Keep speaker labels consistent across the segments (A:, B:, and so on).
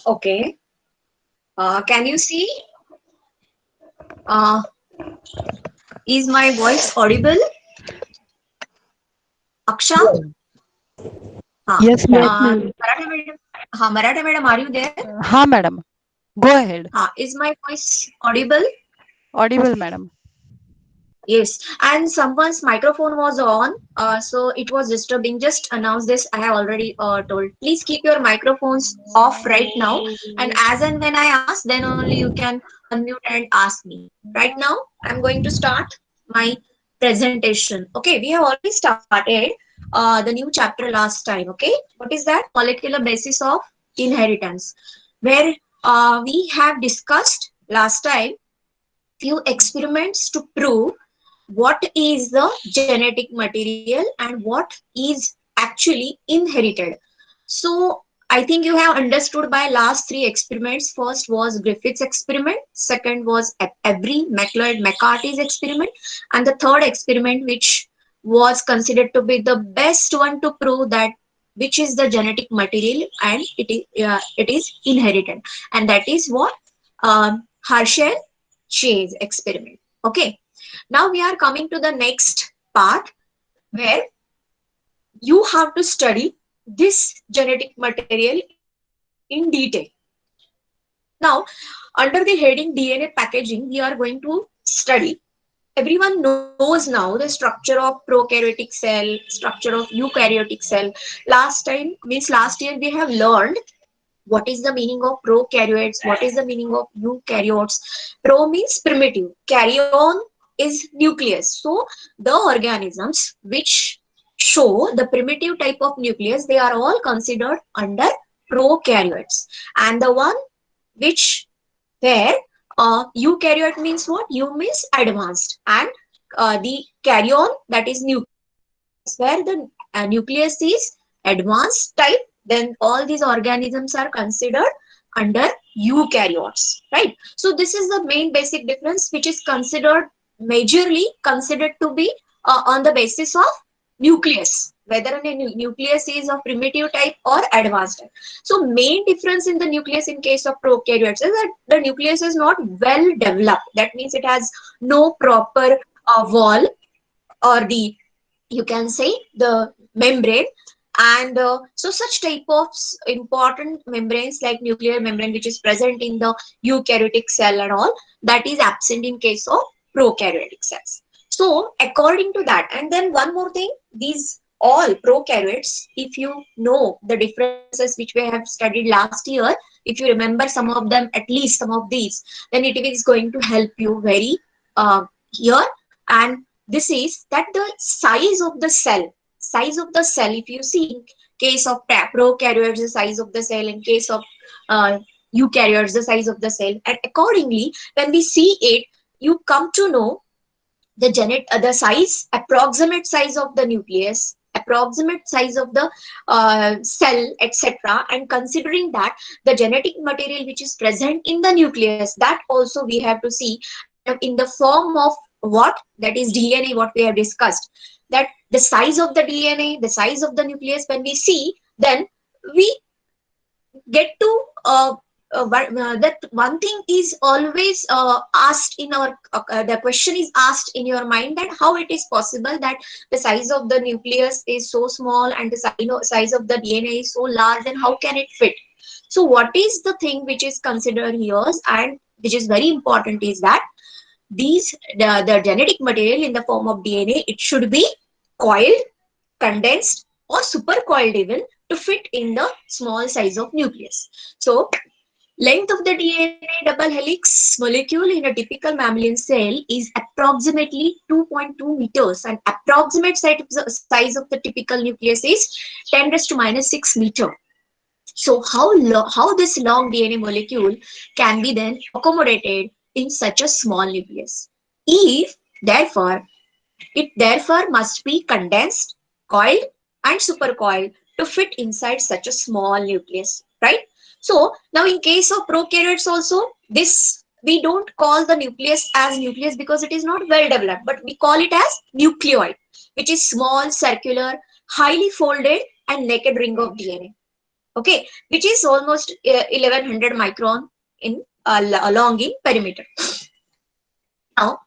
A: Okay. Can you see? Uh, is my voice audible? Aksha? हाँ.
B: Yes,
C: Yes,
B: madam.
C: ma'am.
A: Maratha madam. हाँ, Maratha madam, are you there?
B: Ha, madam. Go ahead.
A: हाँ. Is my voice audible?
B: Audible, madam.
A: Yes, and someone's microphone was on, so it was disturbing. Just announce this. I have already told. Please keep your microphones off right now, and as and when I ask, then only you can unmute and ask me. Right now, I'm going to start my presentation. Okay, we have already started the new chapter last time. Okay, what is that? Molecular basis of inheritance, where we have discussed last time few experiments to prove what is the genetic material and what is actually inherited. So I think you have understood by last three experiments. First was Griffith's experiment, second was Avery McLeod McCarthy's experiment, and the third experiment, which was considered to be the best one to prove that which is the genetic material and it is inherited, and that is what Hershey Chase experiment. Okay, now we are coming to the next part where you have to study this genetic material in detail. Now, under the heading DNA packaging, we are going to study. Everyone knows now the structure of prokaryotic cell, structure of eukaryotic cell. Last time, means last year, we have learned what is the meaning of prokaryotes, what is the meaning of eukaryotes. Pro means primitive, karyon is nucleus. So the organisms which show the primitive type of nucleus, they are all considered under prokaryotes, and the one which where eukaryote means what? Eu means advanced, and the karyon, that is nucleus, where the nucleus is advanced type, then all these organisms are considered under eukaryotes, right? So this is the main basic difference, which is considered majorly considered to be on the basis of nucleus, whether a nucleus is of primitive type or advanced type. So main difference in the nucleus in case of prokaryotes is that the nucleus is not well developed. That means it has no proper wall, or the, you can say, the membrane. And so such type of important membranes like nuclear membrane, which is present in the eukaryotic cell and all, that is absent in case of prokaryotic cells. So according to that, and then one more thing, these all prokaryotes, if you know the differences which we have studied last year, if you remember some of them, at least some of these, then it is going to help you very here. And this is that the size of the cell, if you see in case of prokaryotes, the size of the cell, in case of uh, eukaryotes, the size of the cell, and accordingly when we see it, you come to know the size, approximate size of the nucleus, approximate size of the cell, etc. And considering that the genetic material which is present in the nucleus, that also we have to see, and in the form of what, that is DNA, what we have discussed, that the size of the DNA, the size of the nucleus, when we see, then we get to that one thing is always asked in our the question is asked in your mind, that how it is possible that the size of the nucleus is so small and the size of the DNA is so large, and how can it fit? So what is the thing which is considered here, and which is very important, is that the genetic material in the form of DNA, it should be coiled, condensed, or supercoiled even, to fit in the small size of nucleus. So length of the DNA double helix molecule in a typical mammalian cell is approximately 2.2 meters, and approximate size of the typical nucleus is 10 raised to minus 6 meter. So how this long DNA molecule can be then accommodated in such a small nucleus? If therefore it therefore must be condensed, coiled, and supercoiled to fit inside such a small nucleus, right? So now in case of prokaryotes also, this we don't call the nucleus as nucleus because it is not well developed, but we call it as nucleoid, which is small, circular, highly folded, and naked ring of DNA. okay, which is almost 1100 micron in long in perimeter. Now,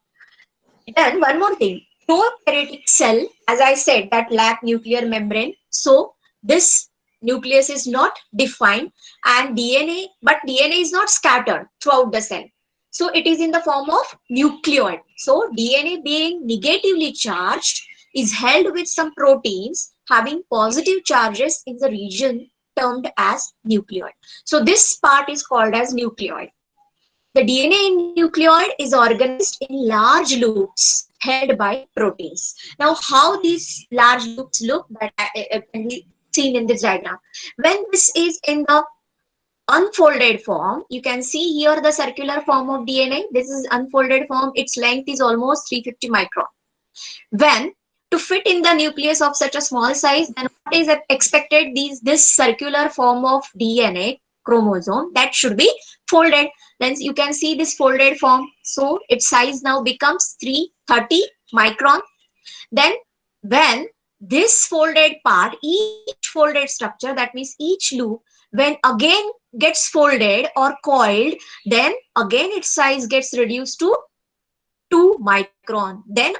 A: then one more thing, prokaryotic cell, as I said, that lack nuclear membrane. So this nucleus is not defined, and DNA, but DNA is not scattered throughout the cell. So it is in the form of nucleoid. So DNA being negatively charged is held with some proteins having positive charges in the region termed as nucleoid. So this part is called as nucleoid. The DNA in nucleoid is organized in large loops held by proteins. Now, how these large loops look, that can be seen in this diagram. When this is in the unfolded form, you can see here the circular form of DNA. This is unfolded form. Its length is almost 350 micron. When to fit in the nucleus of such a small size, then what is expected? This circular form of DNA chromosome that should be folded. Then you can see this folded form. So its size now becomes 330 micron. Then when this folded part, each folded structure, that means each loop, when again gets folded or coiled, then again its size gets reduced to 2 micron. Then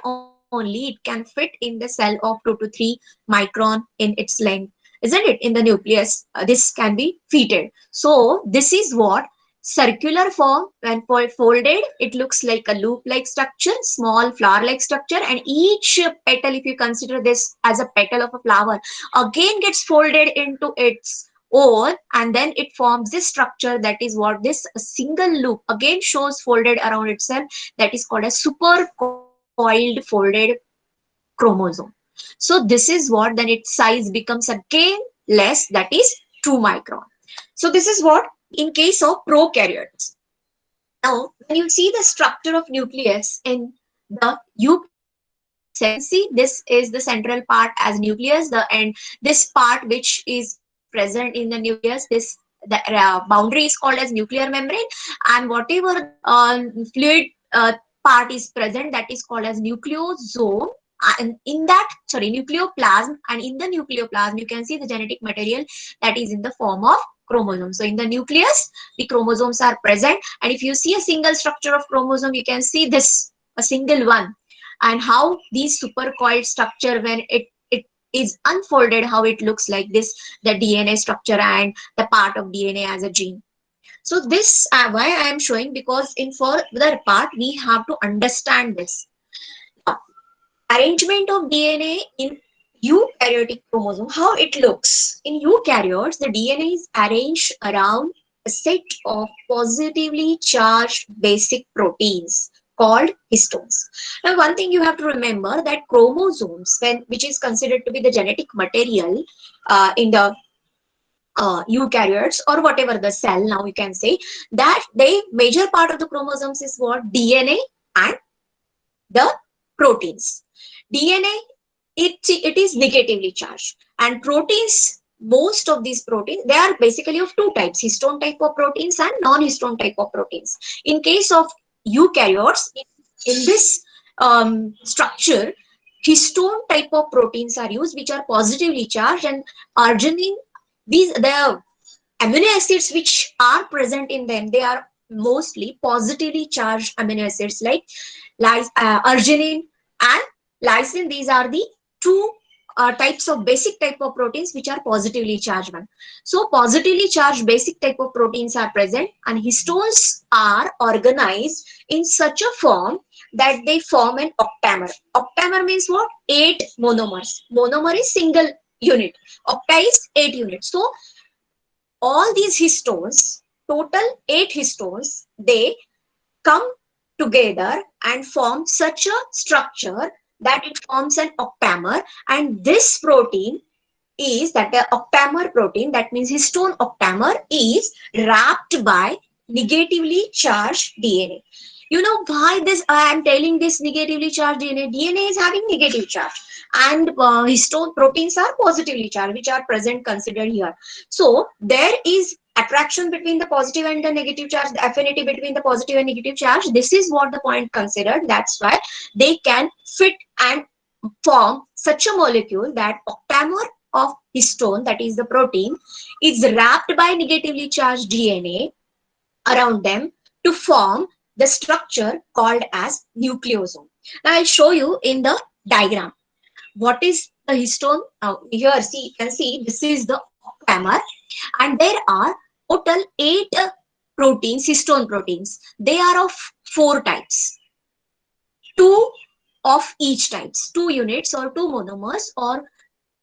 A: only it can fit in the cell of 2 to 3 micron in its length, isn't it? In the nucleus, this can be fitted. So this is what circular form. When folded, it looks like a loop like structure, small flower like structure, and each petal, if you consider this as a petal of a flower, again gets folded into its own, and then it forms this structure. That is what this single loop again shows folded around itself, that is called a super coiled folded chromosome. So this is what, then its size becomes again less, that is 2 micron. So this is what in case of prokaryotes. Now, when you see the structure of nucleus in the eukaryotic cell, you can see this is the central part as nucleus, and this part which is present in the nucleus, this the boundary is called as nuclear membrane, and whatever the fluid part is present, that is called as nucleosome. And in that, sorry, nucleoplasm, and in the nucleoplasm you can see the genetic material that is in the form of chromosomes. So in the nucleus the chromosomes are present, and if you see a single structure of chromosome, you can see this, a single one, and how these supercoiled structure, when it is unfolded, how it looks like this, the DNA structure and the part of DNA as a gene. So this why I am showing, because in further part we have to understand this. Now, arrangement of DNA in eukaryotic chromosome, how it looks. In eukaryotes, the DNA is arranged around a set of positively charged basic proteins called histones. Now, one thing you have to remember, that chromosomes, which is considered to be the genetic material in the eukaryotes or whatever the cell, now you can say that the major part of the chromosomes is what? DNA and the proteins. DNA, it is negatively charged, and proteins, most of these proteins, they are basically of two types, histone type of proteins and non-histone type of proteins. In case of eukaryotes, in this structure, histone type of proteins are used, which are positively charged, and arginine, these the amino acids which are present in them, they are mostly positively charged amino acids like arginine and lysine. These are the two types of basic type of proteins which are positively charged one. So positively charged basic type of proteins are present, and histones are organized in such a form that they form an octamer. Octamer means what? 8 monomers. Monomer is single unit. Octa is 8 units. So all these histones, total 8 histones, they come together and form such a structure that it forms an octamer, and this protein is that the octamer protein, that means histone octamer, is wrapped by negatively charged DNA. You know why this I am telling this negatively charged DNA? DNA is having negative charge, and histone proteins are positively charged, which are present considered here. So there is attraction between the positive and the negative charge, the affinity between the positive and negative charge. This is what the point considered. That's why they can fit and form such a molecule, that octamer of histone, that is the protein, is wrapped by negatively charged DNA around them to form the structure called as nucleosome. Now I'll show you in the diagram. What is the histone? Now here see, you can see this is the octamer, and there are total 8 proteins, histone proteins. They are of 4 types, two of each types, 2 units or 2 monomers or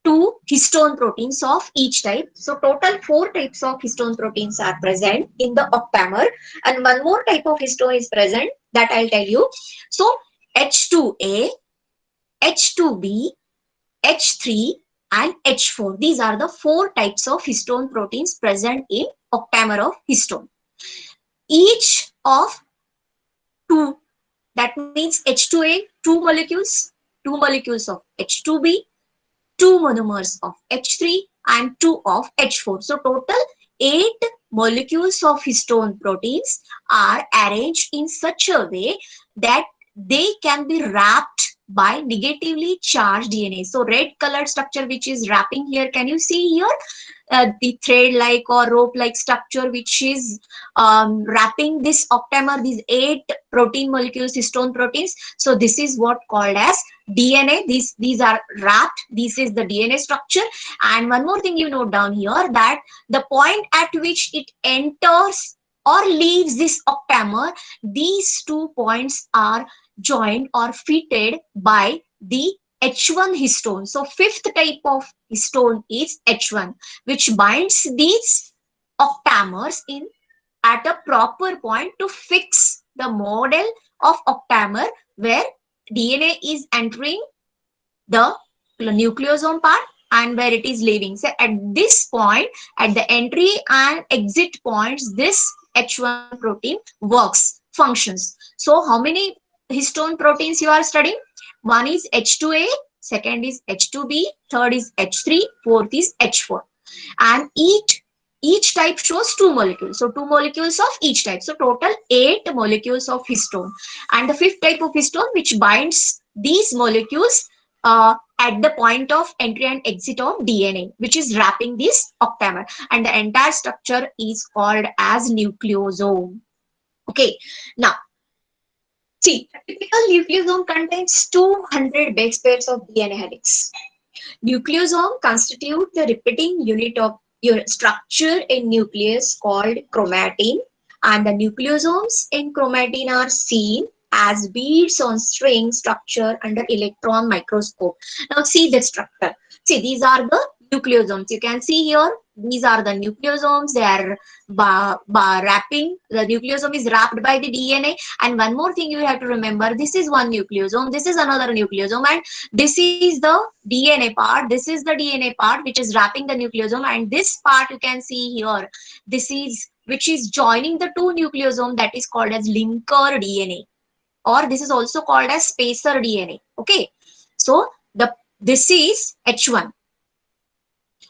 A: 2 histone proteins of each type. So total 4 types of histone proteins are present in the octamer, and one more type of histone is present that I'll tell you. So H2A, H2B, H3 and H4. These are the 4 types of histone proteins present in octamer of histone. Each of 2, that means H2A, 2 molecules of H2B, 2 monomers of H3 and 2 of H4. So total 8 molecules of histone proteins are arranged in such a way that they can be wrapped by negatively charged DNA. So red colored structure which is wrapping here, can you see here? The thread like or rope like structure which is wrapping this octamer, these 8 protein molecules, histone proteins. So this is what called as DNA. These are wrapped. This is the DNA structure. And one more thing you note down here, that the point at which it enters or leaves this octamer, these 2 points are joined or fitted by the H1 histone. So fifth type of histone is H1, which binds these octamers in at a proper point to fix the model of octamer where DNA is entering the nucleosome part and where it is leaving. So at this point, at the entry and exit points, this H1 protein works, functions. So how many histone proteins you are studying? One is H2A, second is H2B, third is H3, fourth is H4. And each type shows 2 molecules. So 2 molecules of each type. So total 8 molecules of histone. And the fifth type of histone which binds these molecules at the point of entry and exit of DNA, which is wrapping this octamer. And the entire structure is called as nucleosome. Okay. Now, see, a typical nucleosome contains 200 base pairs of DNA helix. Nucleosome constitute the repeating unit of your structure in nucleus called chromatin, and the nucleosomes in chromatin are seen as beads on string structure under electron microscope. Now see the structure. See, these are the nucleosomes. You can see here, these are the nucleosomes. They are wrapping. The nucleosome is wrapped by the DNA. And one more thing you have to remember, this is one nucleosome, this is another nucleosome, and this is the DNA part. This is the DNA part which is wrapping the nucleosome, and this part you can see here, this is which is joining the 2 nucleosome, that is called as linker DNA, or this is also called as spacer DNA. Okay, so this is H1.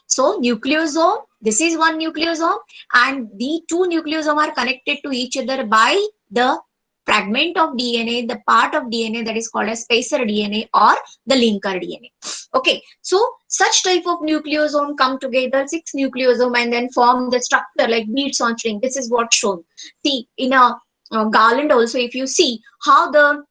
A: So nucleosome, this is one nucleosome, and the 2 nucleosome are connected to each other by the fragment of DNA, the part of DNA that is called as spacer DNA or the linker DNA. Okay, so such type of nucleosome come together, 6 nucleosome, and then form the structure like beads on string. This is what's shown. See, in a garland also, if you see how the,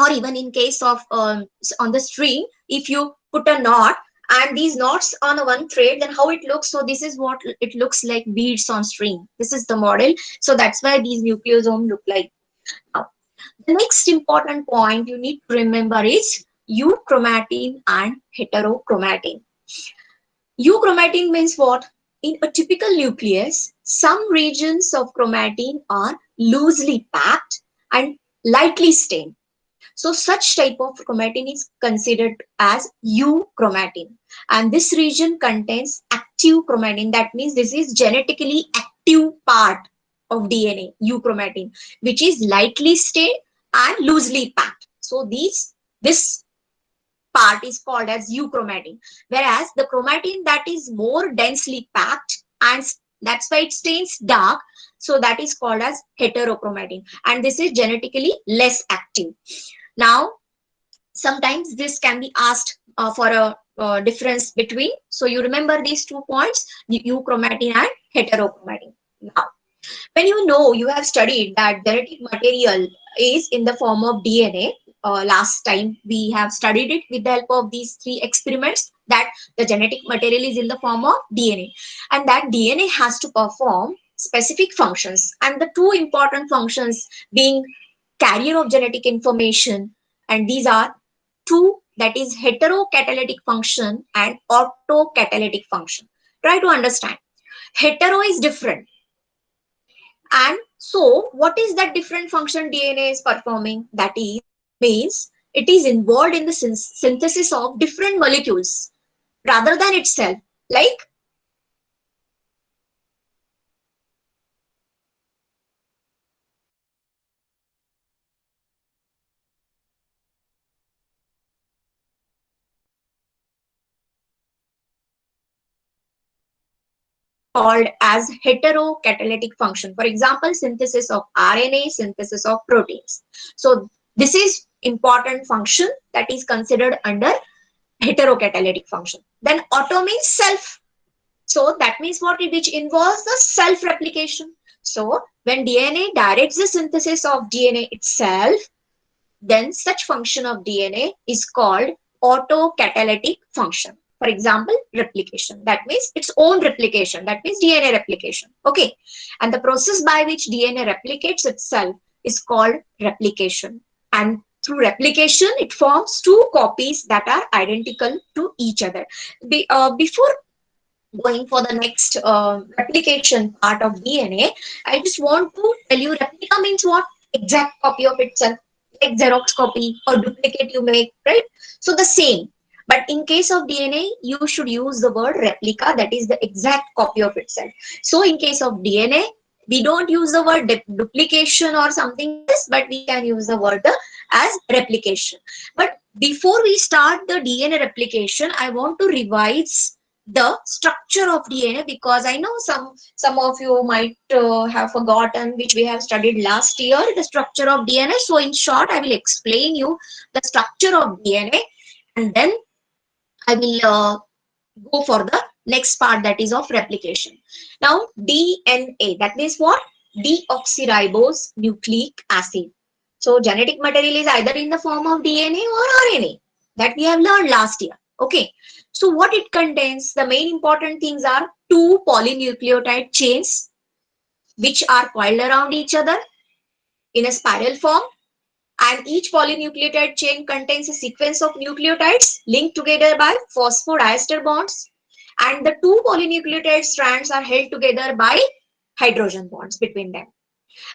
A: or even in case of on the string, if you put a knot and these knots on a one thread, then how it looks. So this is what it looks like, beads on string. This is the model. So that's why these nucleosomes look like. Now, the next important point you need to remember is euchromatin and heterochromatin. Euchromatin means what? In a typical nucleus, some regions of chromatin are loosely packed and lightly stained. So such type of chromatin is considered as euchromatin. And this region contains active chromatin. That means this is genetically active part of DNA, euchromatin, which is lightly stained and loosely packed. So this part is called as euchromatin. Whereas the chromatin that is more densely packed, and that's why it stains dark, so that is called as heterochromatin. And this is genetically less active. Now, sometimes this can be asked for a difference between. So you remember these 2 points, euchromatin and heterochromatin. Now, when you know you have studied that genetic material is in the form of DNA, last time we have studied it with the help of these three experiments, that the genetic material is in the form of DNA, and that DNA has to perform specific functions, and the two important functions being carrier of genetic information, and these are two, that is heterocatalytic function and autocatalytic function. Try to understand. Hetero is different, and so what is that different function DNA is performing? That is means it is involved in the synthesis of different molecules rather than itself. Like called as heterocatalytic function. For example, synthesis of RNA, synthesis of proteins. So this is important function that is considered under heterocatalytic function. Then auto means self. So that means what? Which involves the self replication. So when DNA directs the synthesis of DNA itself, then such function of DNA is called autocatalytic function. For example, replication. That means its own replication. That means DNA replication. Okay. And the process by which DNA replicates itself is called replication. And through replication, it forms two copies that are identical to each other. Before going for the next replication part of DNA, I just want to tell you replica means what? Exact copy of itself, like Xerox copy or duplicate you make, right? So the same. But in case of DNA, you should use the word replica, that is the exact copy of itself. So in case of DNA, we don't use the word duplication or something else, but we can use the word as replication. But before we start the DNA replication, I want to revise the structure of DNA, because I know some of you might have forgotten, which we have studied last year, the structure of DNA. So in short, I will explain you the structure of DNA, and then I will go for the next part, that is of replication. Now DNA, that means what? Deoxyribose nucleic acid. So genetic material is either in the form of DNA or RNA, that we have learned last year. Okay. So what it contains, the main important things are two polynucleotide chains which are coiled around each other in a spiral form, and each polynucleotide chain contains a sequence of nucleotides linked together by phosphodiester bonds, and the two polynucleotide strands are held together by hydrogen bonds between them,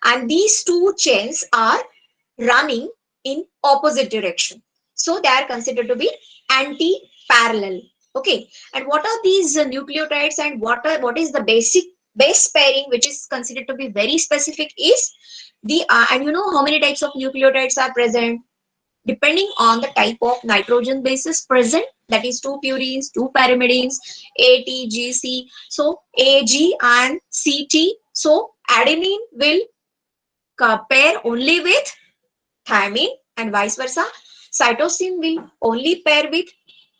A: and these two chains are running in opposite direction, so they are considered to be anti-parallel. Okay. And what are these nucleotides, and what is the basic base pairing which is considered to be very specific is the and you know how many types of nucleotides are present depending on the type of nitrogen bases present, that is two purines, two pyrimidines, A, T, G, C. So A, G and C, T. So adenine will pair only with thymine and vice versa. Cytosine will only pair with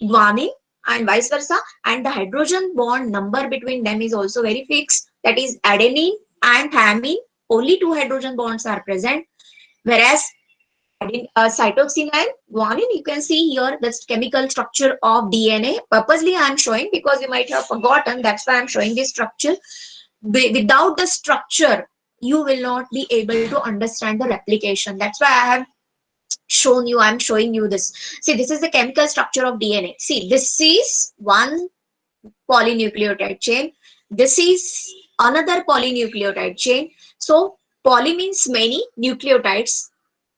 A: guanine and vice versa. And the hydrogen bond number between them is also very fixed. That is adenine and thymine. Only two hydrogen bonds are present. Whereas cytosine and guanine, you can see here the chemical structure of DNA. Purposely I am showing because you might have forgotten. That's why I am showing this structure. Without the structure, you will not be able to understand the replication. That's why I have shown you, I'm showing you this. See, this is the chemical structure of DNA. See, this is one polynucleotide chain. This is another polynucleotide chain. So poly means many nucleotides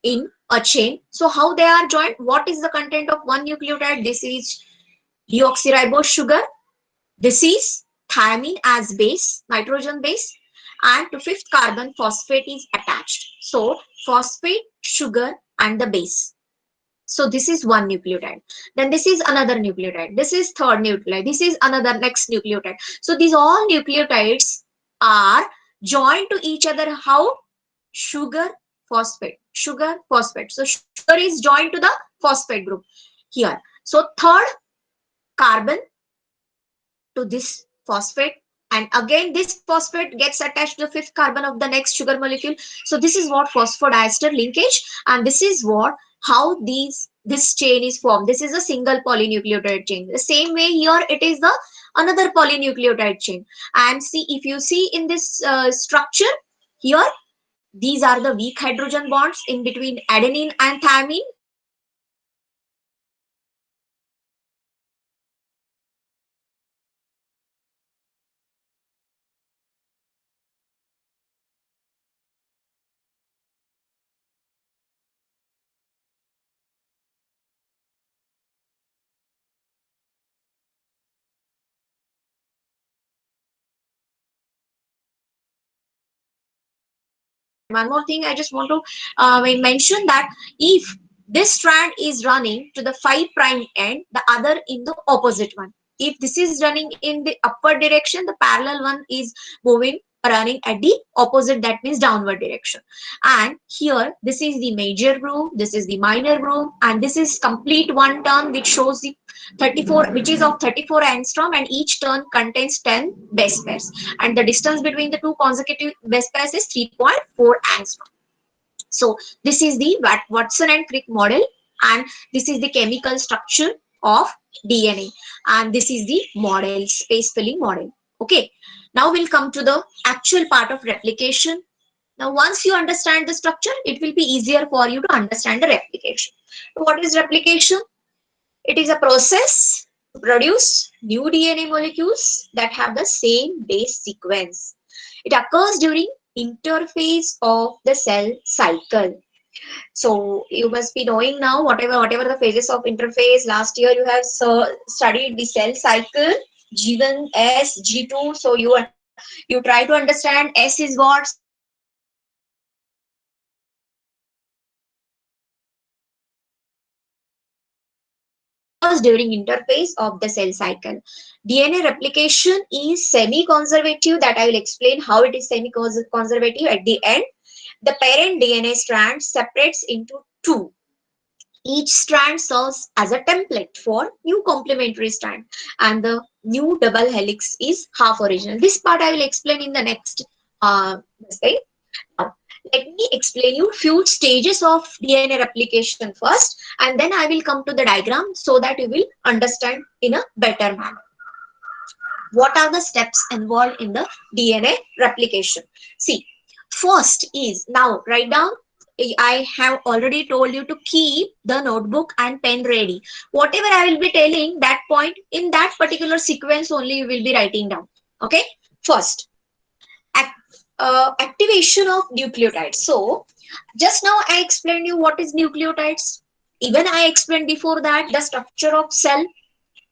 A: in a chain. So how they are joined? What is the content of one nucleotide? This is deoxyribose sugar. This is thymine as base, nitrogen base, and to fifth carbon phosphate is attached. So phosphate, sugar, and the base. So this is one nucleotide. Then this is another nucleotide. This is third nucleotide. This is another next nucleotide. So these all nucleotides are joined to each other. How? Sugar, phosphate, sugar, phosphate. So sugar is joined to the phosphate group here. So third carbon to this phosphate, and again this phosphate gets attached to the fifth carbon of the next sugar molecule. So this is what phosphodiester linkage, and this is what how this chain is formed. This is a single polynucleotide chain. The same way here it is the another polynucleotide chain. And see, if you see in this structure here, these are the weak hydrogen bonds in between adenine and thymine. And these are the strong hydrogen bonds in between guanine and cytosine. And one more thing I just want to mention that if this strand is running to the 5 prime end, the other in the opposite one. If this is running in the upward direction, the parallel one is moving running at the opposite, that means downward direction. And here this is the major groove, this is the minor groove, and this is complete one turn which shows the 34, which is of 34 angstrom, and each turn contains 10 base pairs, and the distance between the two consecutive base pairs is 3.4 angstrom. So this is the Watson and Crick model, and this is the chemical structure of DNA, and this is the model, space filling model. Okay, now we'll come to the actual part of replication. Now once you understand the structure, it will be easier for you to understand the replication. What is replication? It is a process to produce new DNA molecules that have the same base sequence. It occurs during interphase of the cell cycle. So you must be knowing now whatever the phases of interphase. Last year you have studied the cell cycle, G1, S, G2. So you try to understand S is what, cell cycle, G is what, replication. So it occurs during interphase of the cell cycle. DNA replication is semi-conservative, that I will explain how it is semi-conservative at the end. The parent DNA strand separates into two. Each strand serves as a template for new complementary strand, and the new double helix is half original. This part I will explain in the next slide. Now, let me explain you few stages of DNA replication first, and then I will come to the diagram so that you will understand in a better manner. What are the steps involved in the DNA replication? See, first is, now write down. I have already told you to keep the notebook and pen ready. Whatever I will be telling that point, in that particular sequence only you will be writing down. Okay. First, activation of nucleotides. So just now I explained you what is nucleotides. Even I explained before that the structure of cell,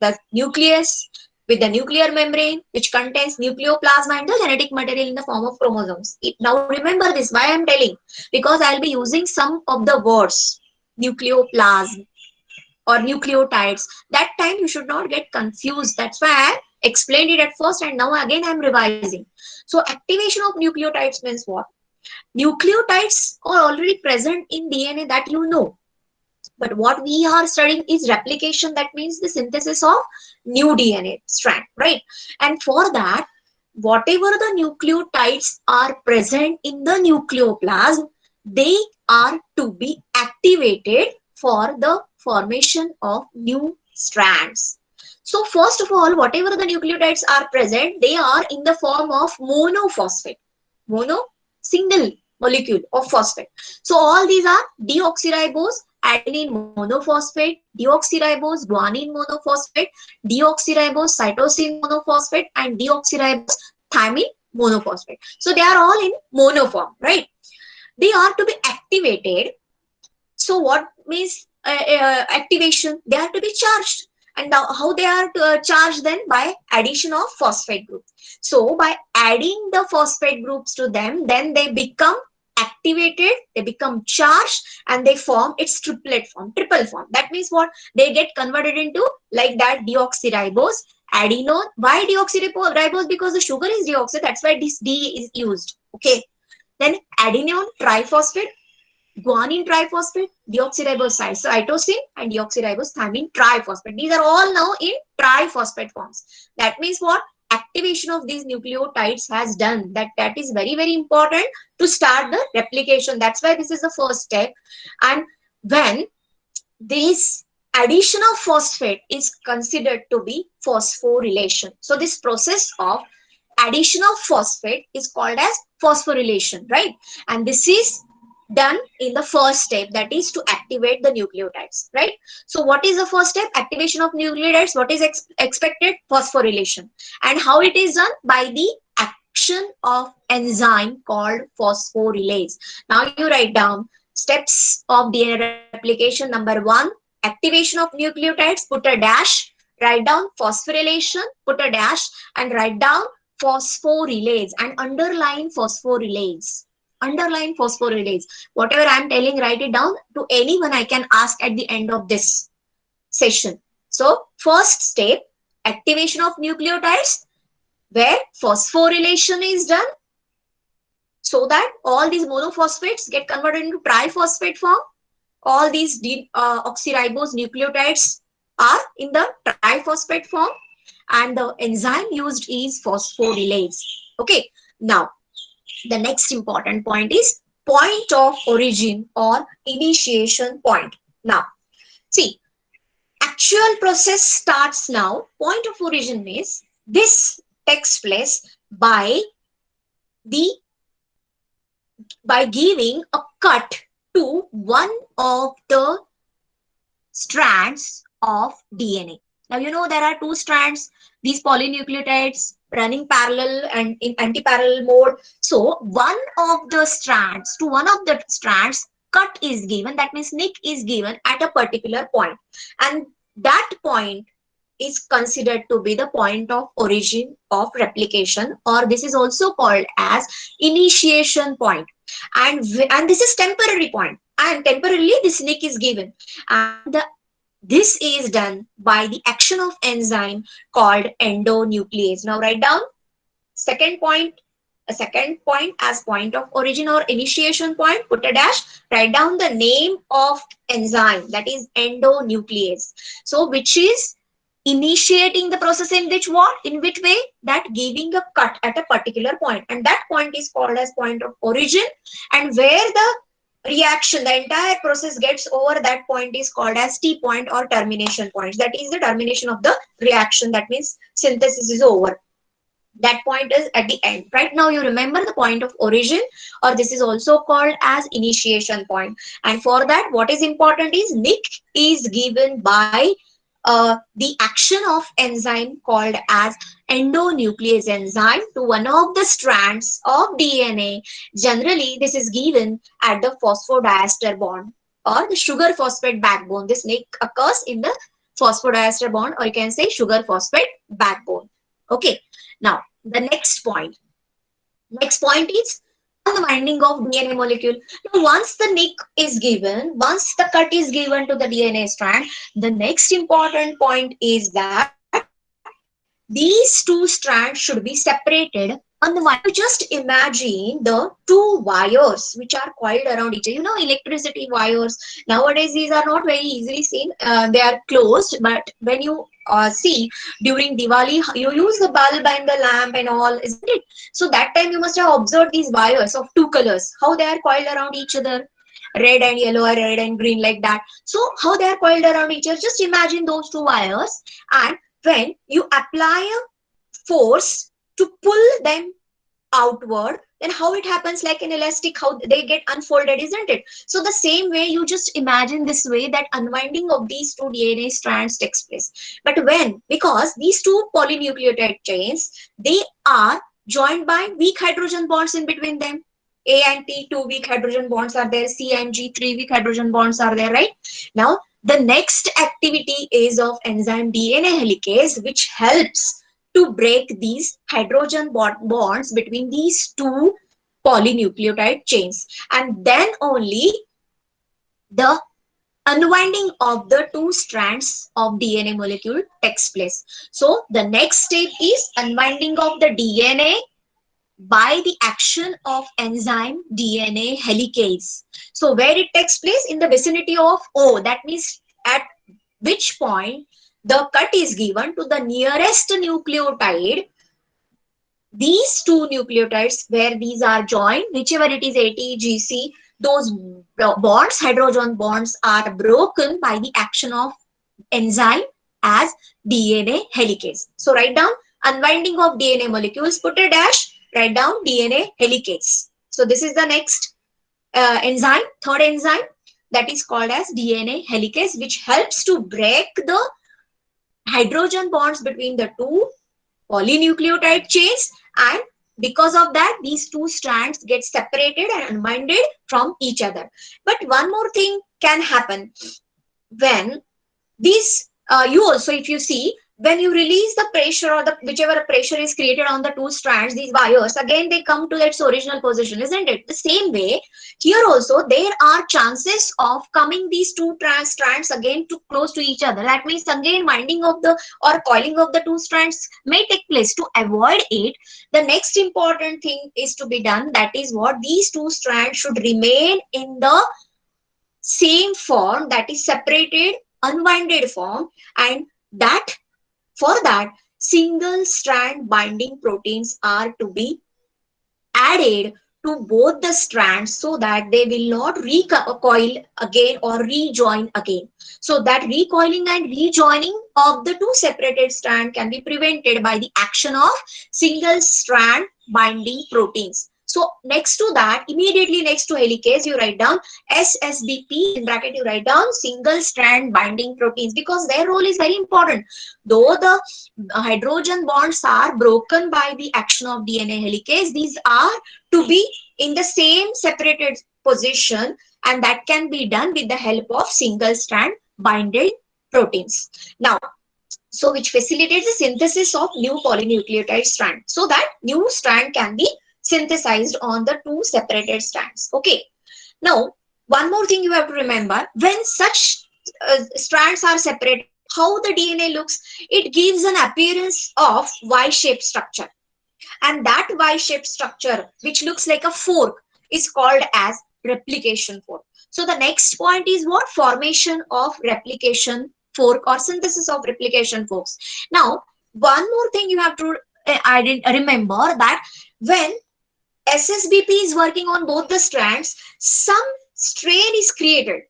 A: the nucleus with the nuclear membrane which contains nucleoplasm and the genetic material in the form of chromosomes. Now remember this, why I am telling, because I will be using some of the words, nucleoplasm or nucleotides. That time you should not get confused. That's why I explained it at first, and now again I am revising. So activation of nucleotides means what? Nucleotides are already present in DNA, that you know. But what we are studying is replication, that means the synthesis of new DNA strand, right? And for that, whatever the nucleotides are present in the nucleoplasm, they are to be activated for the formation of new strands. So first of all, whatever the nucleotides are present, they are in the form of monophosphate. Mono, single molecule of phosphate. So all these are deoxyribose, adenine monophosphate, deoxyribose, guanine monophosphate, deoxyribose, cytosine monophosphate, and deoxyribose, thymine monophosphate. So they are all in monoform, right? They are to be activated. So what means activation? They are to be charged. And now how they are charged? Then by addition of phosphate group. So by adding the phosphate groups to them, then they become activated, they become charged, and they form its triplet form, triple form. That means what? They get converted into like that deoxyribose, adenine. Why deoxyribose? Because the sugar is deoxy, that's why this D is used. Okay. Then adenine triphosphate, Guanine triphosphate, deoxyriboside, so cytosine and deoxyribosthymine triphosphate. These are all now in triphosphate forms. That means what? Activation of these nucleotides has done. That is very, very important to start the replication. That's why this is the first step. And when this addition of phosphate is considered to be phosphorylation. So this process of addition of phosphate is called as phosphorylation, right? And this is done in the first step, that is to activate the nucleotides, right? So what is the first step? Activation of nucleotides. What is expected? Phosphorylation. And how it is done? By the action of enzyme called phosphorylase. Now you write down steps of DNA replication. Number 1, activation of nucleotides, put a dash, write down phosphorylation, put a dash, and write down phosphorylase and underline phosphorylase. Underline phosphorylase. Whatever I am telling, write it down. To anyone I can ask at the end of this session. So first step, activation of nucleotides, where phosphorylation is done so that all these monophosphates get converted into triphosphate form. All these oxyribose nucleotides are in the triphosphate form, and the enzyme used is phosphorylase. Okay, now the next important point is point of origin or initiation point. Now, see, actual process starts now. Point of origin means this takes place by the giving a cut to one of the strands of DNA. Now you know there are two strands, these polynucleotides running parallel and in anti-parallel mode. So one of the strands, to one of the strands, cut is given. That means nick is given at a particular point, and that point is considered to be the point of origin of replication, or this is also called as initiation point. And this is temporary point, and temporarily this nick is given, and this is done by the action of enzyme called endonuclease. Now write down second point, a second point as point of origin or initiation point, put a dash, write down the name of enzyme, that is endonuclease. So which is initiating the process in which what? In which way? That giving a cut at a particular point, and that point is called as point of origin, and where the reaction, the entire process gets over that point is called as T point or termination point. That is the termination of the reaction. That means synthesis is over. That point is at the end. Right now you remember the point of origin, or this is also called as initiation point. And for that, what is important is nick is given by the action of enzyme called as endonuclease enzyme to one of the strands of DNA. Generally, this is given at the phosphodiester bond or the sugar phosphate backbone. This nick occurs in the phosphodiester bond, or you can say sugar phosphate backbone. Okay. Now, the next point. Next point is unwinding of DNA molecule. Now, once the nick is given, once the cut is given to the DNA strand, the next important point is that these two strands should be separated. Unwind. Now, you just imagine the two wires which are coiled around each other. You know, electricity wires. Nowadays, these are not very easily seen. They are closed, but when you see during Diwali, you use the bulb and the lamp and all, isn't it? So that time you must have observed these wires of two colors, how they are coiled around each other, red and yellow or red and green, like that. So how they are coiled around each other, just imagine those two wires, and when you apply a force to pull them outward, then how it happens, like an elastic, how they get unfolded, isn't it? So the same way, you just imagine this way, that unwinding of these two DNA strands takes place. But when? Because these two polynucleotide chains, they are joined by weak hydrogen bonds in between them. A and T, two weak hydrogen bonds are there. C and G, three weak hydrogen bonds are there, right? Now the next activity is of enzyme DNA helicase, which helps to break these hydrogen bonds between these two polynucleotide chains, and then only the unwinding of the two strands of DNA molecule takes place. So the next step is unwinding of the DNA by the action of enzyme DNA helicase. So where it takes place in the vicinity of O, that means at which point the cut is given to the nearest nucleotide. These two nucleotides where these are joined, whichever it is AT, GC, those bonds, hydrogen bonds are broken by the action of enzyme as DNA helicase. So write down unwinding of DNA molecules, put a dash, write down DNA helicase. So this is the next enzyme, third enzyme, that is called as DNA helicase, which helps to break the hydrogen bonds between the two polynucleotide chains, and because of that these two strands get separated and unwinded from each other. But one more thing can happen when these you also, if you see, when you release the pressure or the whichever pressure is created on the two strands, these wires again they come to its original position, isn't it? The same way here also there are chances of coming these two strands again too close to each other. That means again winding of the or coiling of the two strands may take place. To avoid it, the next important thing is to be done, that is what, these two strands should remain in the same form, that is separated unwinded form, and that for that single strand binding proteins are to be added to both the strands so that they will not recoil again or rejoin again. So that recoiling and rejoining of the two separated strands can be prevented by the action of single strand binding proteins. So next to that, immediately next to helicase, you write down SSBP, in bracket you write down single strand binding proteins, because their role is very important. Though the hydrogen bonds are broken by the action of DNA helicase, these are to be in the same separated position, and that can be done with the help of single strand binding proteins. Now, so which facilitates the synthesis of new polynucleotide strand, so that new strand can be synthesized on the two separated strands. Okay. Now, one more thing you have to remember, when such strands are separated, how the DNA looks, it gives an appearance of Y-shaped structure. And that Y-shaped structure, which looks like a fork, is called as replication fork. So the next point is what? Formation of replication fork or synthesis of replication forks. Now, one more thing you have to remember, that when SSBP is working on both the strands, some strain is created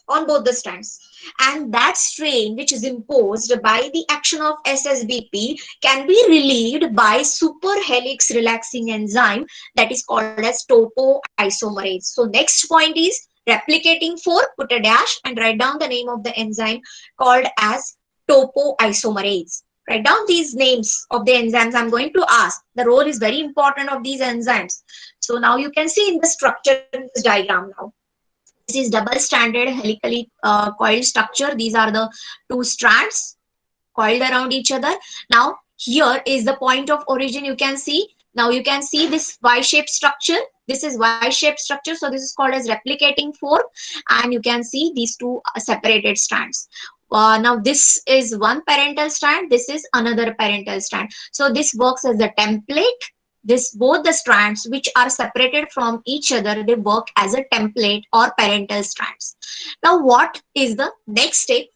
A: on both the strands. And that strain which is imposed by the action of SSBP can be relieved by superhelix relaxing enzyme, that is called as topoisomerase. So next point is replicating fork, put a dash and write down the name of the enzyme called as topoisomerase. Write down these names of the enzymes I'm going to ask. The role is very important of these enzymes. So now you can see in the structure in this diagram now. This is double-stranded helically coiled structure. These are the two strands coiled around each other. Now, here is the point of origin. You can see. Now, you can see this Y-shaped structure. This is Y-shaped structure. So, this is called as replicating fork. And you can see these two separated strands. Now, this is one parental strand. This is another parental strand. So, this works as a template. This both the strands which are separated from each other, they work as a template or parental strands. Now what is the next step?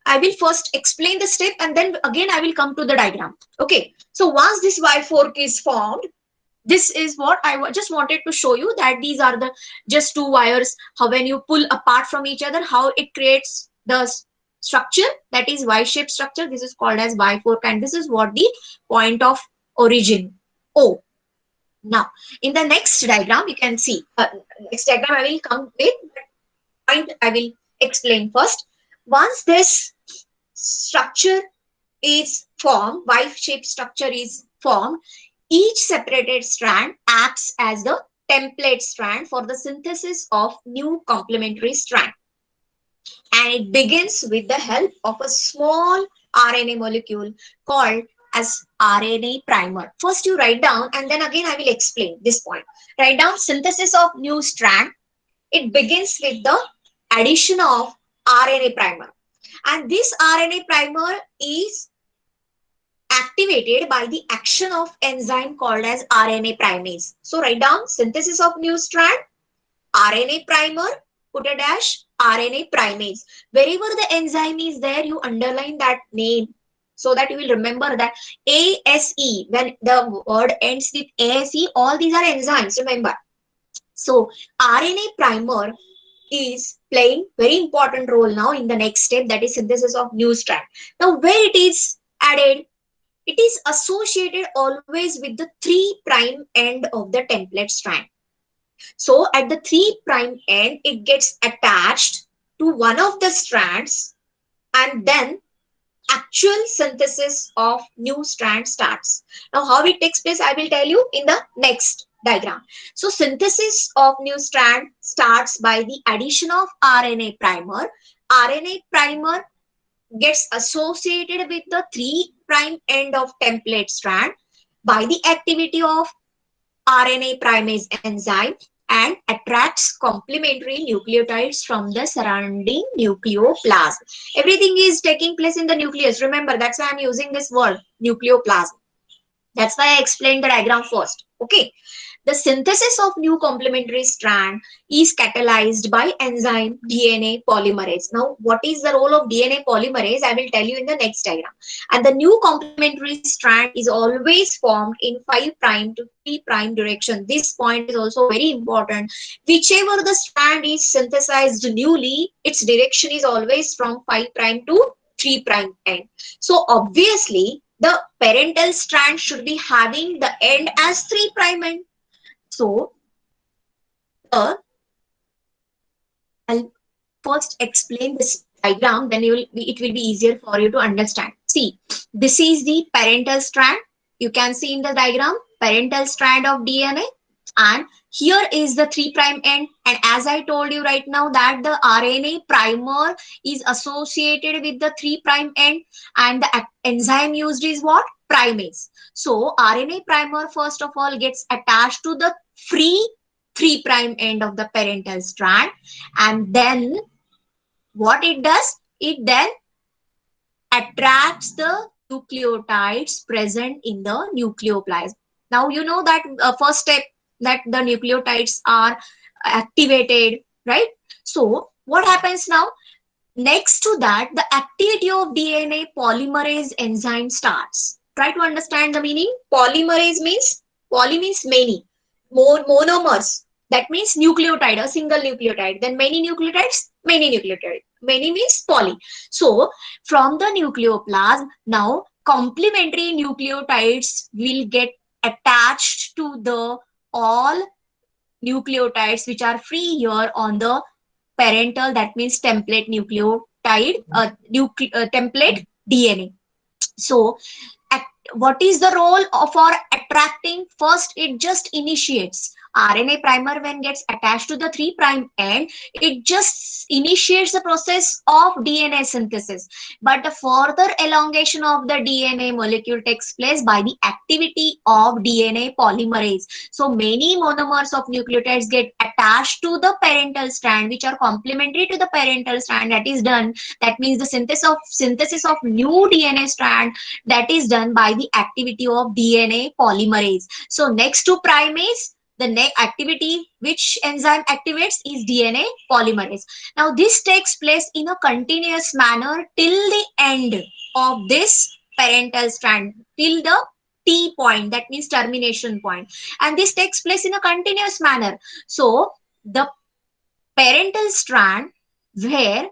A: I will first explain the step and then again I will come to the diagram. Okay, so once this Y fork is formed, this is what I just wanted to show you, that these are the just two wires, how when you pull apart from each other, how it creates the structure, that is Y-shaped structure. This is called as Y fork, and this is what the point of origin O. Now, in the next diagram, you can see, next diagram I will come with, point I will explain first. Once this structure is formed, Y-shaped structure is formed, each separated strand acts as the template strand for the synthesis of new complementary strand. And it begins with the help of a small RNA molecule called as RNA primer. First you write down and then again I will explain this point. Write down synthesis of new strand. It begins with the addition of RNA primer. And this RNA primer is activated by the action of enzyme called as RNA primase. So write down synthesis of new strand, RNA primer, put a dash, RNA primase. Wherever the enzyme is there, you underline that name so that you will remember that ASE, when the word ends with ASE, all these are enzymes, remember. So RNA primer is playing very important role now in the next step, that is synthesis of new strand. Now where it is added, it is associated always with the 3' end of the template strand. So at the 3' end, it gets attached to one of the strands, and then actual synthesis of new strand starts. Now how it takes place, I will tell you in the next diagram. So synthesis of new strand starts by the addition of RNA primer. RNA primer gets associated with the 3' end of template strand by the activity of RNA primase enzyme and attracts complementary nucleotides from the surrounding nucleoplasm. Everything is taking place in the nucleus. Remember, that's why I'm using this word, nucleoplasm. That's why I explained the diagram first. Okay. The synthesis of new complementary strand is catalyzed by enzyme DNA polymerase. Now, what is the role of DNA polymerase? I will tell you in the next diagram. And the new complementary strand is always formed in 5' to 3' direction. This point is also very important. Whichever the strand is synthesized newly, its direction is always from 5' to 3' end. So, obviously, the parental strand should be having the end as 3' end. So, uh, I'll first explain this diagram, then it will be easier for you to understand. See, this is the parental strand. You can see in the diagram, parental strand of DNA. And here is the 3' end. And as I told you right now that the RNA primer is associated with the 3' end, and the enzyme used is what? Primase. So RNA primer first of all gets attached to the free 3' end of the parental strand, and then what it does, it then attracts the nucleotides present in the nucleoplasm. Now you know that first step, that the nucleotides are activated, right? So what happens now? Next to that, the activity of DNA polymerase enzyme starts. Try to understand the meaning. Polymerase means, poly means many, more monomers. That means nucleotide, a single nucleotide. Then many nucleotides, many nucleotides. Many means poly. So from the nucleoplasm, now complementary nucleotides will get attached to the all nucleotides which are free here on the parental, that means template nucleotide, template DNA. So what is the role for attracting? First, it just initiates. RNA primer when gets attached to the 3' end, it just initiates the process of DNA synthesis. But the further elongation of the DNA molecule takes place by the activity of DNA polymerase. So many monomers of nucleotides get attached to the parental strand, which are complementary to the parental strand that is done. That means the synthesis of new DNA strand, that is done by the activity of DNA polymerase. So next to primase, the next activity which enzyme activates is DNA polymerase. Now this takes place in a continuous manner till the end of this parental strand, till the T point, that means termination point. And this takes place in a continuous manner. So the parental strand where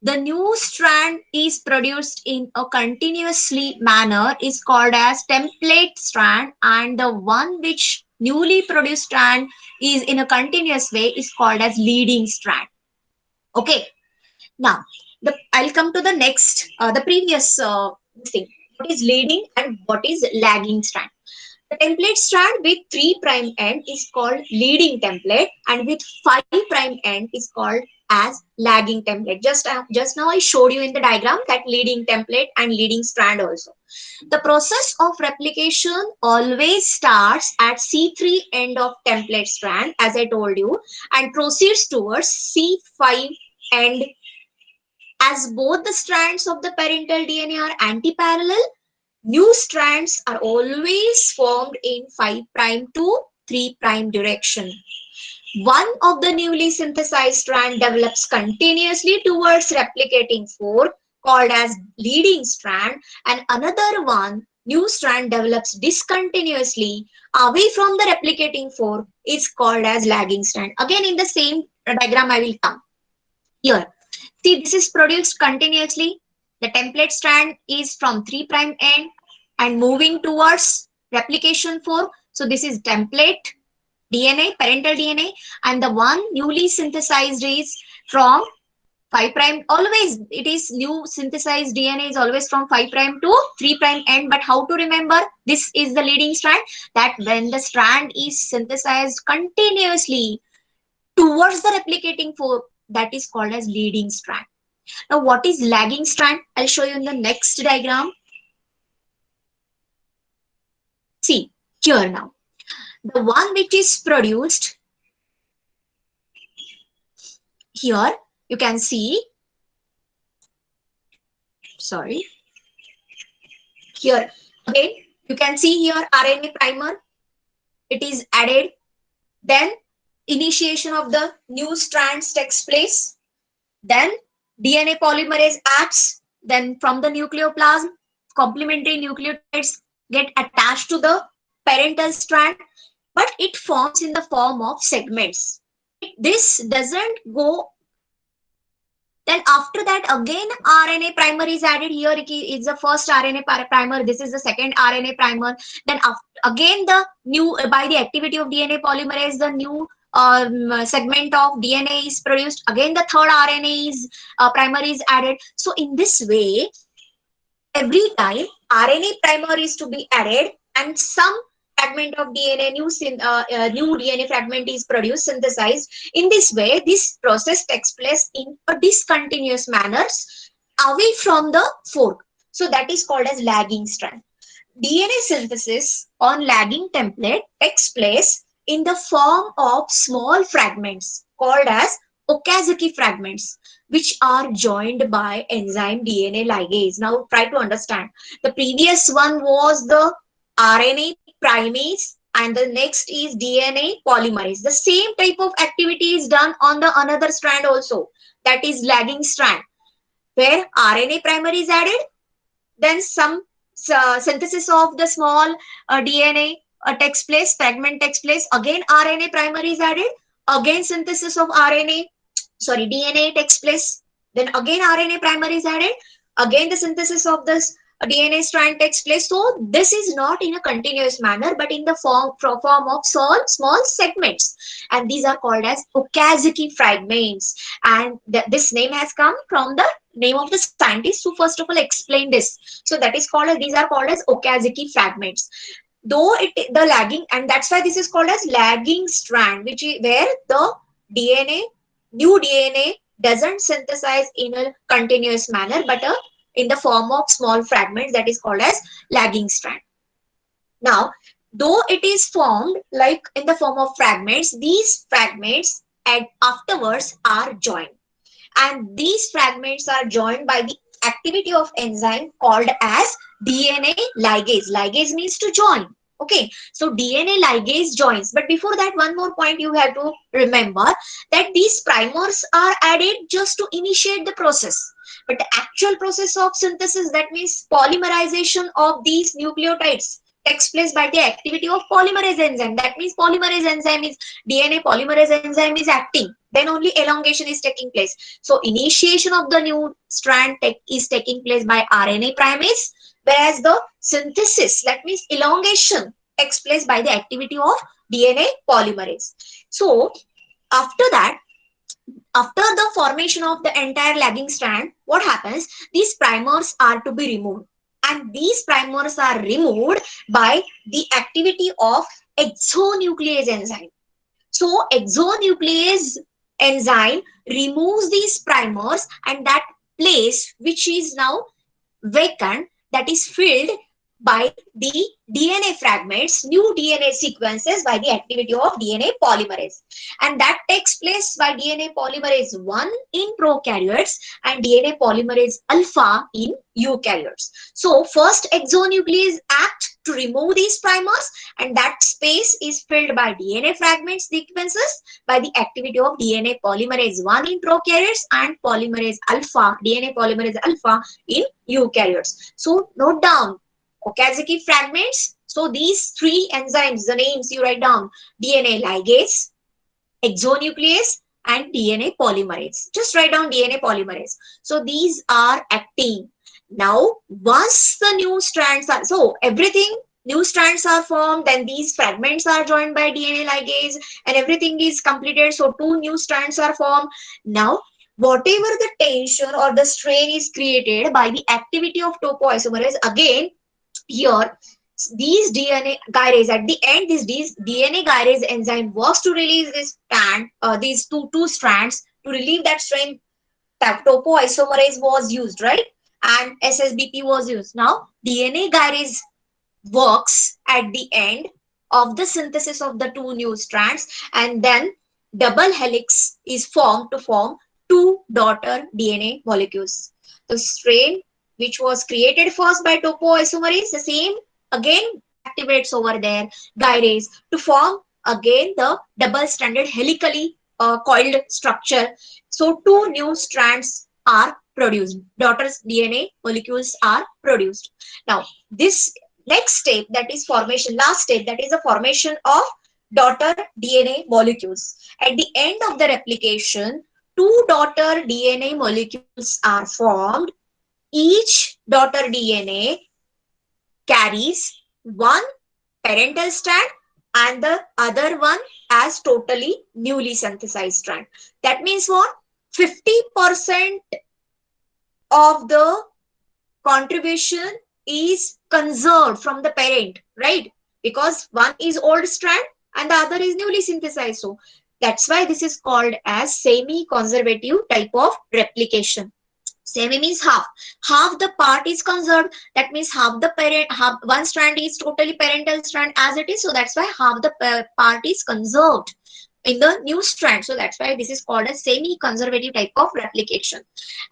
A: the new strand is produced in a continuously manner is called as template strand, and the one which newly produced strand is in a continuous way is called as leading strand. Okay. Now, I'll come to the next, the previous thing. What is leading and what is lagging strand? The template strand with 3' end is called leading template, and with 5' end is called as lagging template. Just now I showed you in the diagram that leading template and leading strand also. The process of replication always starts at C3 end of template strand, as I told you, and proceeds towards C5 end. As both the strands of the parental DNA are antiparallel, New strands are always formed in 5 prime to 3 prime direction. One of the newly synthesized strand develops continuously towards replicating fork called as leading strand, and another one new strand develops discontinuously away from the replicating fork is called as lagging strand. Again in the same diagram I will come here. See, this is produced continuously. The template strand is from 3 prime end and moving towards replication fork. So this is template DNA, parental DNA, and the one newly synthesized is from 5 prime. Always it is new synthesized DNA is always from 5 prime to 3 prime end. But how to remember? This is the leading strand, that when the strand is synthesized continuously towards the replicating fork, that is called as leading strand. Now, what is lagging strand? I'll show you in the next diagram. See, here now. The one which is produced here, you can see, sorry, here again, you can see here RNA primer, it is added. Then initiation of the new strands takes place. Then DNA polymerase acts. Then from the nucleoplasm, complementary nucleotides get attached to the parental strand, but it forms in the form of segments. This doesn't go. Then after that, again RNA primer is added. Here is the first RNA primer. This is the second RNA primer. Then again the new by the activity of DNA polymerase, the new segment of DNA is produced. Again the third RNA is primer is added. So in this way, every time RNA primer is to be added and some fragment of DNA, new DNA fragment is produced, synthesized. In this way, this process takes place in a discontinuous manner away from the fork. So that is called as lagging strand. DNA synthesis on lagging template takes place in the form of small fragments called as Okazaki fragments, which are joined by enzyme DNA ligase. Now try to understand. The previous one was the RNA primase and the next is DNA polymerase. The same type of activity is done on the another strand also, that is lagging strand, where RNA primer is added, then some synthesis of the small DNA takes place, fragment takes place, again RNA primer is added, again synthesis of DNA takes place, then again RNA primer is added, again the synthesis of this DNA strand takes place. So this is not in a continuous manner, but in the form of small segments, and these are called as Okazaki fragments. And this name has come from the name of the scientist who first of all explained this. So that is called as, these are called as Okazaki fragments. Though the lagging, and that's why this is called as lagging strand, which is where the DNA, new DNA doesn't synthesize in a continuous manner, but in the form of small fragments, that is called as lagging strand. Now, though it is formed like in the form of fragments, these fragments and afterwards are joined. And these fragments are joined by the activity of enzyme called as DNA ligase. Ligase means to join. Okay, so DNA ligase joins. But before that, one more point you have to remember, that these primers are added just to initiate the process. But the actual process of synthesis, that means polymerization of these nucleotides, takes place by the activity of polymerase enzyme. That means polymerase enzyme is, DNA polymerase enzyme is acting. Then only elongation is taking place. So initiation of the new strand is taking place by RNA primase, whereas the synthesis, that means elongation, takes place by the activity of DNA polymerase. So after that, after the formation of the entire lagging strand, what happens? These primers are to be removed. And these primers are removed by the activity of exonuclease enzyme. So exonuclease enzyme removes these primers, and that place which is now vacant, that is filled by the DNA fragments, new DNA sequences by the activity of DNA polymerase. And that takes place by DNA polymerase 1 in prokaryotes and DNA polymerase alpha in eukaryotes. So first exonuclease act to remove these primers, and that space is filled by DNA fragment sequences by the activity of DNA polymerase 1 in prokaryotes and polymerase alpha, DNA polymerase alpha in eukaryotes. So note down Okazaki fragments. So these three enzymes, the names you write down: DNA ligase, exonuclease, and DNA polymerase. Just write down DNA polymerase. So these are acting. Now, once the new strands are, so everything, new strands are formed, then these fragments are joined by DNA ligase, and everything is completed. So two new strands are formed. Now, whatever the tension or the strain is created by the activity of topoisomerase, again, here these DNA gyrase at the end, this DNA gyrase enzyme works to release this strand, these two strands to relieve that strain. Topoisomerase was used, right? And SSBP was used. Now DNA gyrase works at the end of the synthesis of the two new strands, and then double helix is formed to form two daughter DNA molecules. The strain which was created first by topoisomerase, the same again activates over there gyrase to form again the double stranded helically coiled structure. So two new strands are produced. Daughter's DNA molecules are produced. Now this next step, that is formation, last step, that is the formation of daughter DNA molecules. At the end of the replication, two daughter DNA molecules are formed. Each daughter DNA carries one parental strand and the other one as totally newly synthesized strand. That means what? 50% of the contribution is conserved from the parent, right? Because one is old strand and the other is newly synthesized. So that's why this is called as semi-conservative type of replication. Semi means half. Half the part is conserved. That means half the parent, half one strand is totally parental strand as it is. So that's why half the part is conserved in the new strand. So that's why this is called a semi-conservative type of replication.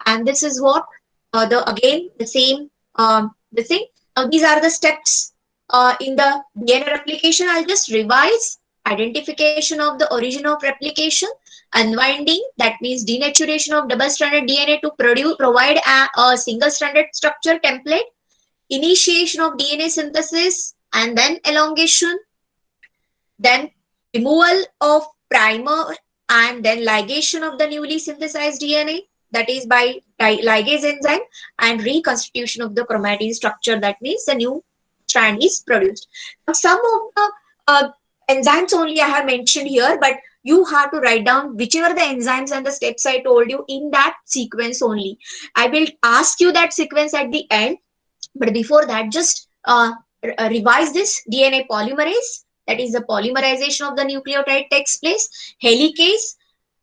A: And this is what the again the same the thing. These are the steps in the DNA replication. I'll just revise: identification of the origin of replication, unwinding, that means denaturation of double-stranded DNA to provide a single-stranded structure template, initiation of DNA synthesis, and then elongation, then removal of primer, and then ligation of the newly synthesized DNA, that is by ligase enzyme, and reconstitution of the chromatin structure, that means the new strand is produced. Now, some of the enzymes only I have mentioned here, but you have to write down whichever the enzymes and the steps I told you in that sequence only. I will ask you that sequence at the end, but before that, just revise this: DNA polymerase, that is the polymerization of the nucleotide takes place; helicase,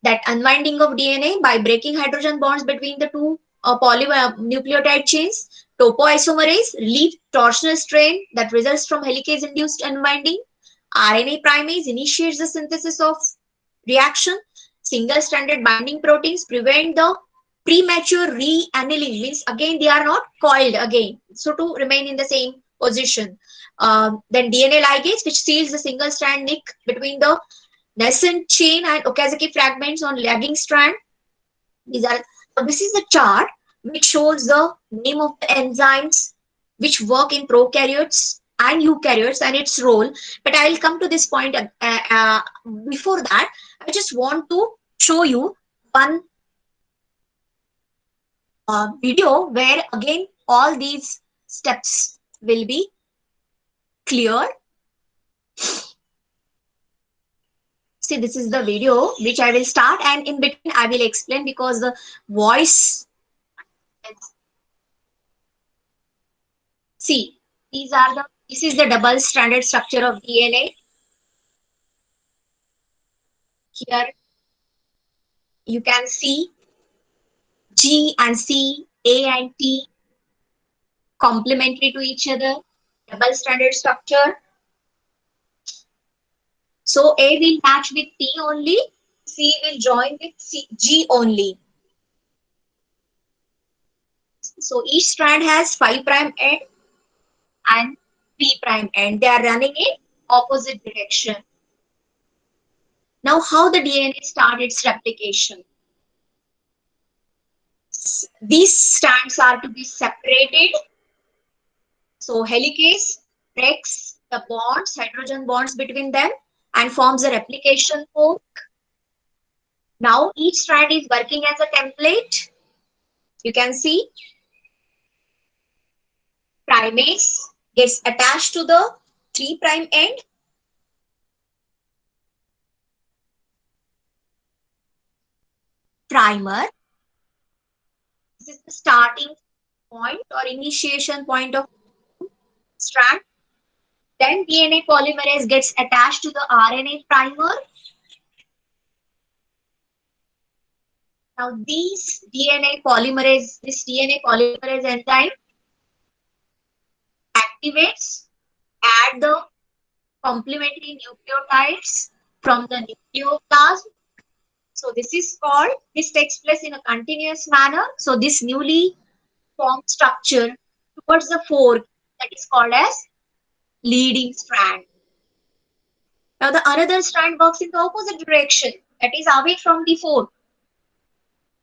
A: that unwinding of DNA by breaking hydrogen bonds between the two nucleotide chains; topoisomerase, relieve torsional strain that results from helicase induced unwinding; RNA primase initiates the synthesis of reaction; single stranded binding proteins prevent the premature re-annealing, means again they are not coiled again, so to remain in the same position. Then DNA ligase, which seals the single strand nick between the nascent chain and Okazaki fragments on lagging strand. These are, so this is the chart which shows the name of the enzymes which work in prokaryotes and eukaryotes and its role. But I will come to this point. Before that, I just want to show you one video where again all these steps will be clear. See, this is the video which I will start, and in between I will explain because the voice. See, this is the double stranded structure of DNA. Here you can see G and C, A and T complementary to each other. double stranded structure. So A will match with T only, C will join with G only. So each strand has 5 prime end and 3 prime end. They are running in opposite direction. Now how the DNA start its replication? These strands are to be separated. So helicase breaks the bonds, hydrogen bonds between them and forms a replication fork. Now each strand is working as a template. You can see primase gets attached to the 3 prime end. Primer, this is the starting point or initiation point of strand. Then DNA polymerase gets attached to the RNA primer. Now this DNA polymerase enzyme activates, add the complementary nucleotides from the nucleoplasm. So this takes place in a continuous manner. So this newly formed structure towards the fork that is called as leading strand. Now the another strand works in the opposite direction, that is away from the fork.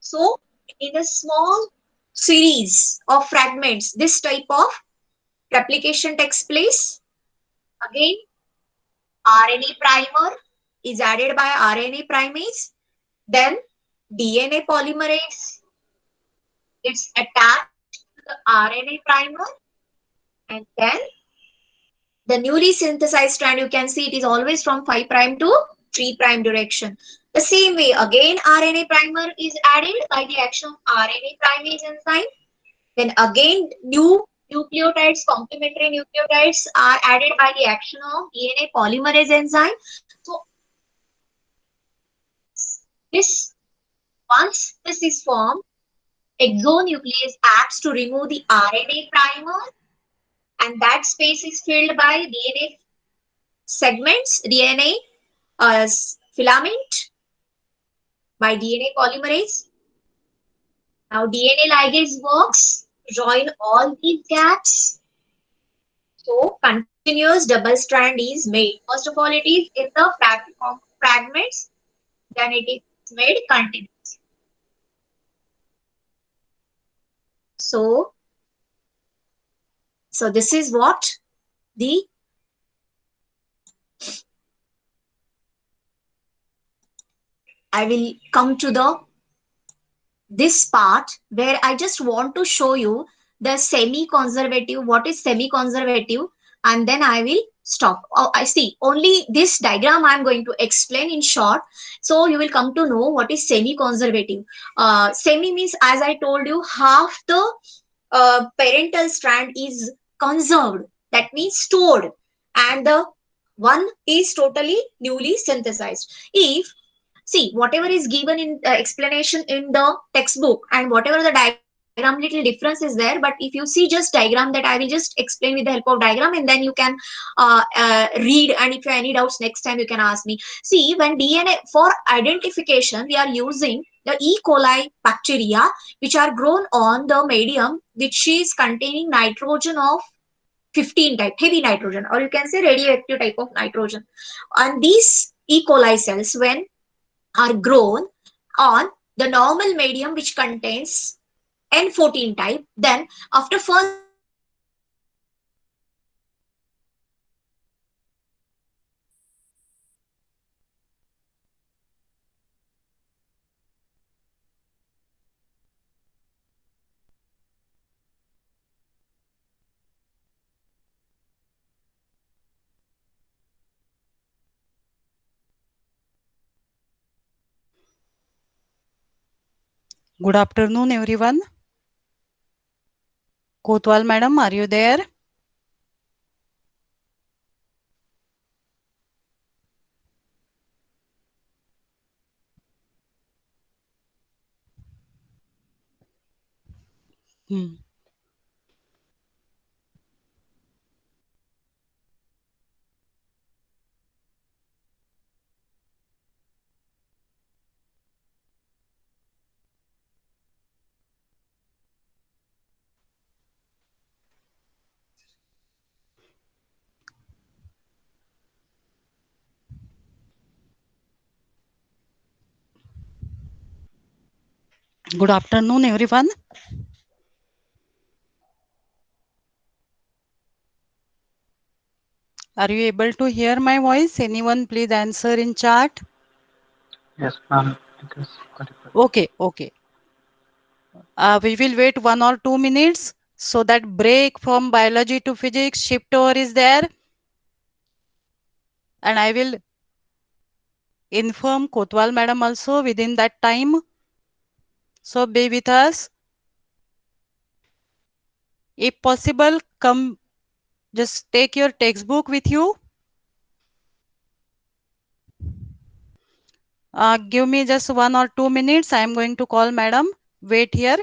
A: So in a small series of fragments, this type of replication takes place. Again, RNA primer is added by RNA primase. Then DNA polymerase gets attached to the RNA primer, and then the newly synthesized strand, you can see it is always from 5 prime to 3 prime direction. The same way, again RNA primer is added by the action of RNA primase enzyme. Then again new nucleotides, complementary nucleotides are added by the action of DNA polymerase enzyme. So this once this is formed, exonuclease acts to remove the RNA primer, and that space is filled by DNA segments, DNA filament by DNA polymerase. Now DNA ligase works to join all these gaps. So continuous double strand is made. First of all, it is in the fragments, then it is made continuous. So, so this is what the I will come to the this part where I just want to show you the semi-conservative, what is semi-conservative, and then I will stop. Oh, I see. Only this diagram I am going to explain in short. So you will come to know what is semi-conservative. Semi means, as I told you, half the parental strand is conserved. That means stored. And the one is totally newly synthesized. If see whatever is given in explanation in the textbook and whatever the diagram, little difference is there, but if you see just diagram, that I will just explain with the help of diagram, and then you can read, and if you have any doubts next time you can ask me. See, when DNA for identification we are using the E. coli bacteria, which are grown on the medium which is containing nitrogen of 15 type, heavy nitrogen, or you can say radioactive type of nitrogen. And these E. coli cells, when are grown on the normal medium which contains N14 type, then after first generation they are separated into
B: Good afternoon, everyone. Kotwal madam, are you there? Hmm. Good afternoon, everyone. Are you able to hear my voice? Anyone please answer in chat.
C: Yes, ma'am. It is audible.
B: Okay, okay. We will wait 1 or 2 minutes so that break from biology to physics shift over is there, and I will inform Kotwal madam also within that time. So be with us. If possible, come just take your textbook with you. Give me just 1 or 2 minutes. I am going to call madam. Wait here.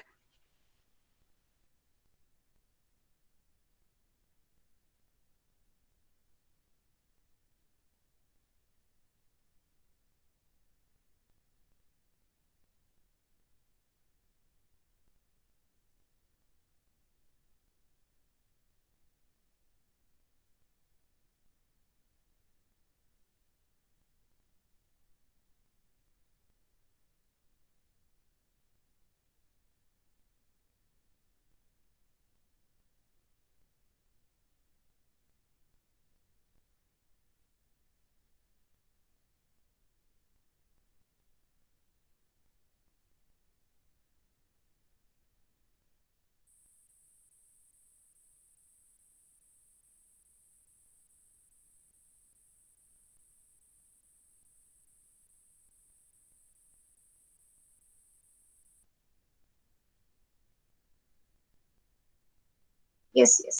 A: Yes, yes.